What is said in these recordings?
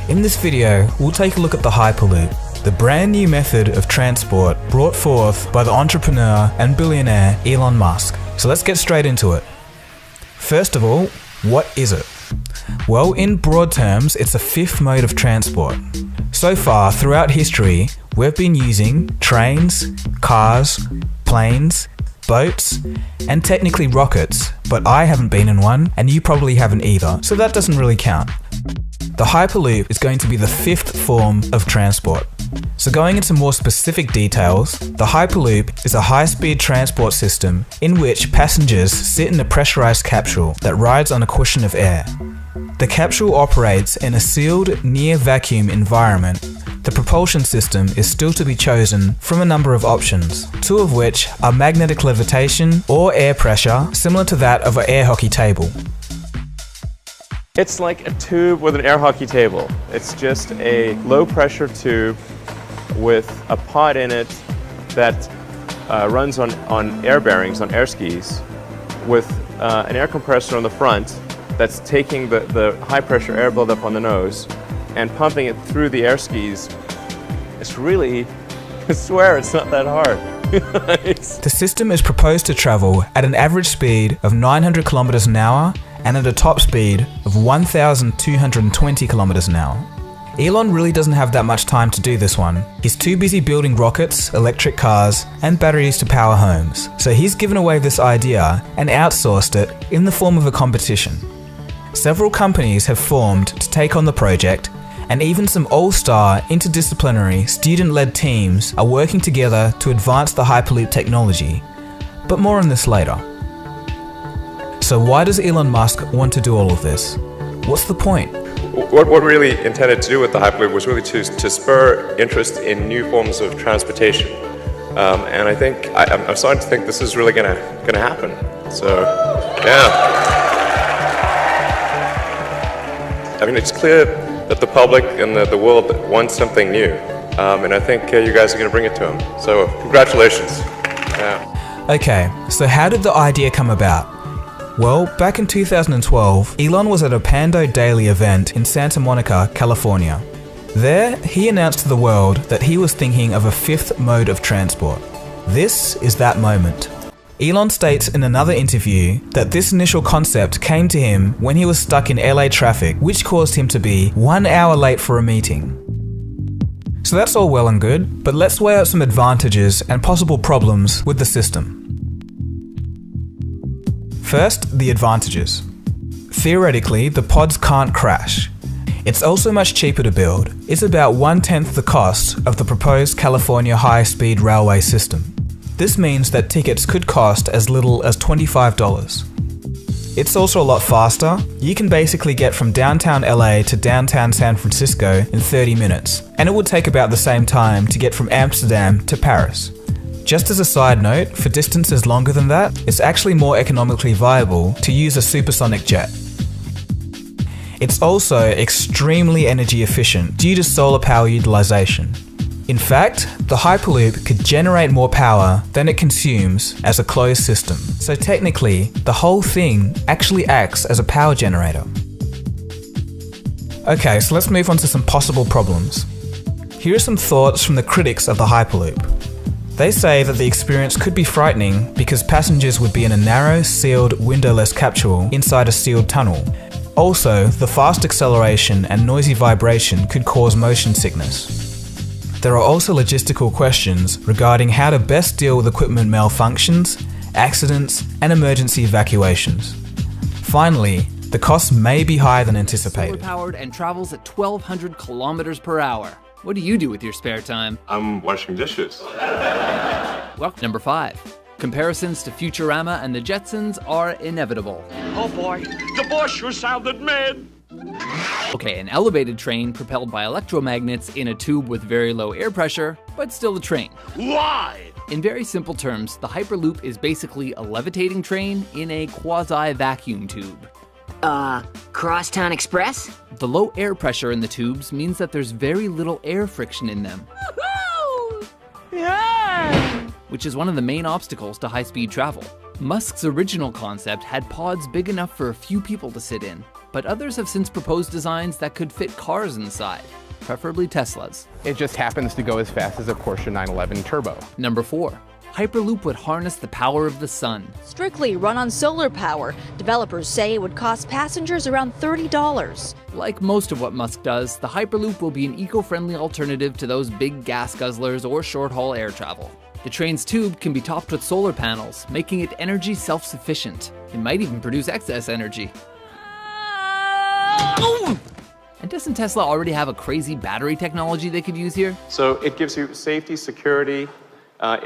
In this video, we'll take a look at the Hyperloop, the brand new method of transport brought forth by the entrepreneur and billionaire Elon Musk. So let's get straight into it. First of all, what is it? Well, in broad terms, it's a fifth mode of transport. So far, throughout history, we've been using trains, cars, planes, boats, and technically rockets, but I haven't been in one, and you probably haven't either, so that doesn't really count. The Hyperloop is going to be the fifth form of transport. So going into more specific details, the Hyperloop is a high-speed transport system in which passengers sit in a pressurized capsule that rides on a cushion of air. The capsule operates in a sealed, near-vacuum environment. The propulsion system is still to be chosen from a number of options, two of which are magnetic levitation or air pressure, similar to that of an air hockey table. It's like a tube with an air hockey table. It's just a low-pressure tube with a pod in it that runs on air bearings, on air skis, with an air compressor on the front that's taking the high-pressure air buildup on the nose and pumping it through the air skis. It's really, I swear, it's not that hard. The system is proposed to travel at an average speed of 900 kilometers an hour and at a top speed of 1,220 kilometers an hour. Elon really doesn't have that much time to do this one. He's too busy building rockets, electric cars, and batteries to power homes. So he's given away this idea and outsourced it in the form of a competition. Several companies have formed to take on the project, and even some all-star, interdisciplinary, student-led teams are working together to advance the Hyperloop technology. But more on this later. So why does Elon Musk want to do all of this? What's the point? What we're really intended to do with the Hyperloop was really to spur interest in new forms of transportation. And I think, I'm starting to think this is really gonna happen. So, yeah. I mean, it's clear that the public and the world wants something new. And I think you guys are gonna bring it to them. So, congratulations. Yeah. Okay, so how did the idea come about? Well, back in 2012, Elon was at a Pando Daily event in Santa Monica, California. There, he announced to the world that he was thinking of a fifth mode of transport. This is that moment. Elon states in another interview that this initial concept came to him when he was stuck in LA traffic, which caused him to be 1 hour late for a meeting. So that's all well and good, but let's weigh out some advantages and possible problems with the system. First, the advantages. Theoretically, the pods can't crash. It's also much cheaper to build. It's about 1/10 the cost of the proposed California high-speed railway system. This means that tickets could cost as little as $25. It's also a lot faster. You can basically get from downtown LA to downtown San Francisco in 30 minutes, and it would take about the same time to get from Amsterdam to Paris. Just as a side note, for distances longer than that, it's actually more economically viable to use a supersonic jet. It's also extremely energy efficient due to solar power utilization. In fact, the Hyperloop could generate more power than it consumes as a closed system. So technically, the whole thing actually acts as a power generator. Okay, so let's move on to some possible problems. Here are some thoughts from the critics of the Hyperloop. They say that the experience could be frightening because passengers would be in a narrow, sealed, windowless capsule inside a sealed tunnel. Also, the fast acceleration and noisy vibration could cause motion sickness. There are also logistical questions regarding how to best deal with equipment malfunctions, accidents, and emergency evacuations. Finally, the costs may be higher than anticipated. Solar-powered and travels at 1,200 kilometers per hour. What do you do with your spare time? I'm washing dishes. Well, number 5. Comparisons to Futurama and the Jetsons are inevitable. Oh boy, the boss sure sounded mad. Okay, an elevated train propelled by electromagnets in a tube with very low air pressure, but still a train. Why? In very simple terms, the Hyperloop is basically a levitating train in a quasi-vacuum tube. Crosstown Express? The low air pressure in the tubes means that there's very little air friction in them. Woohoo! Yeah! Which is one of the main obstacles to high-speed travel. Musk's original concept had pods big enough for a few people to sit in, but others have since proposed designs that could fit cars inside, preferably Teslas. It just happens to go as fast as a Porsche 911 Turbo. Number 4. Hyperloop would harness the power of the sun. Strictly run on solar power. Developers say it would cost passengers around $30. Like most of what Musk does, the Hyperloop will be an eco-friendly alternative to those big gas guzzlers or short-haul air travel. The train's tube can be topped with solar panels, making it energy self-sufficient. It might even produce excess energy. And doesn't Tesla already have a crazy battery technology they could use here? So it gives you safety, security, and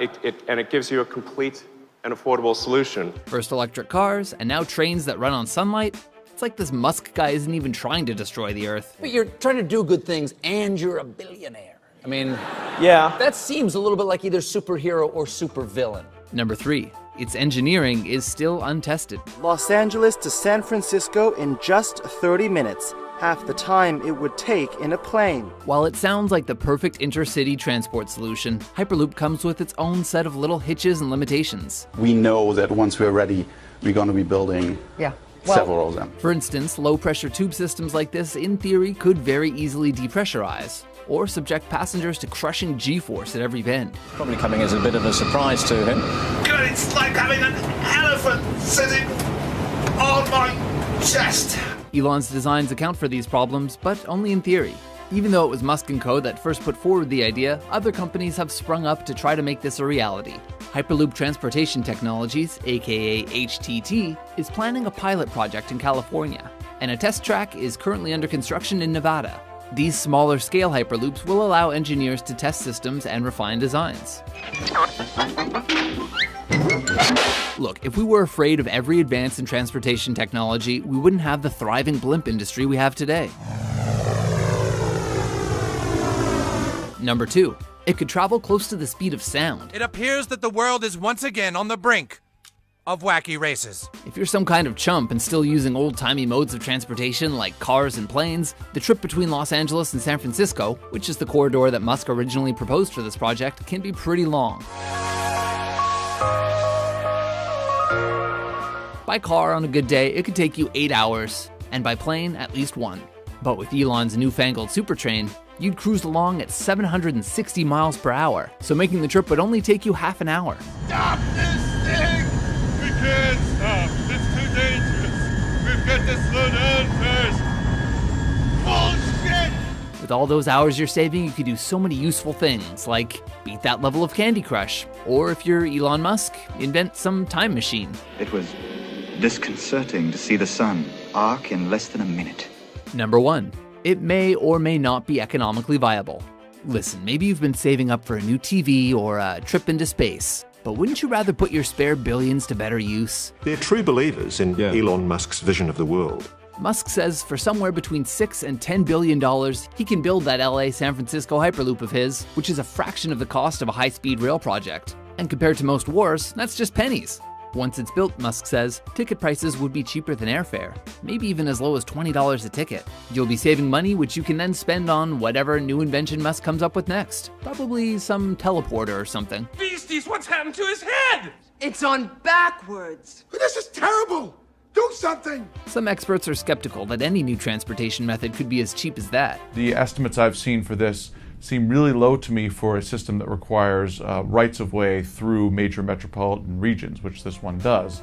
it gives you a complete and affordable solution. First electric cars, and now trains that run on sunlight. It's like this Musk guy isn't even trying to destroy the Earth. But you're trying to do good things and you're a billionaire. I mean, Yeah. that seems a little bit like either superhero or supervillain. Number 3. Its engineering is still untested. Los Angeles to San Francisco in just 30 minutes, half the time it would take in a plane. While it sounds like the perfect intercity transport solution, Hyperloop comes with its own set of little hitches and limitations. We know that once we're ready, we're going to be building several of them. For instance, low-pressure tube systems like this, in theory, could very easily depressurize, or subject passengers to crushing G-force at every bend. Probably coming as a bit of a surprise to him. God, it's like having an elephant sitting on my chest. Elon's designs account for these problems, but only in theory. Even though it was Musk & Co. that first put forward the idea, other companies have sprung up to try to make this a reality. Hyperloop Transportation Technologies, aka HTT, is planning a pilot project in California, and a test track is currently under construction in Nevada. These smaller scale Hyperloops will allow engineers to test systems and refine designs. Look, if we were afraid of every advance in transportation technology, we wouldn't have the thriving blimp industry we have today. Number 2. It could travel close to the speed of sound. It appears that the world is once again on the brink of wacky races. If you're some kind of chump and still using old-timey modes of transportation like cars and planes, the trip between Los Angeles and San Francisco, which is the corridor that Musk originally proposed for this project, can be pretty long. By car on a good day, it could take you 8 hours, and by plane, at least 1. But with Elon's newfangled supertrain, you'd cruise along at 760 miles per hour, so making the trip would only take you half an hour. Stop this thing! We can't stop. It's too dangerous. We've got to slow down first. Bullshit! With all those hours you're saving, you could do so many useful things, like beat that level of Candy Crush, or if you're Elon Musk, invent some time machine. It was disconcerting to see the sun arc in less than a minute. Number 1. It may or may not be economically viable. Listen, maybe you've been saving up for a new TV or a trip into space, but wouldn't you rather put your spare billions to better use? They're true believers in Elon Musk's vision of the world. Musk says for somewhere between $6 and $10 billion, he can build that LA-San Francisco Hyperloop of his, which is a fraction of the cost of a high-speed rail project. And compared to most wars, that's just pennies. Once it's built, Musk says, ticket prices would be cheaper than airfare, maybe even as low as $20 a ticket. You'll be saving money, which you can then spend on whatever new invention Musk comes up with next. Probably some teleporter or something. Beasties, what's happened to his head? It's on backwards. This is terrible. Do something. Some experts are skeptical that any new transportation method could be as cheap as that. The estimates I've seen for this seem really low to me for a system that requires rights of way through major metropolitan regions, which this one does.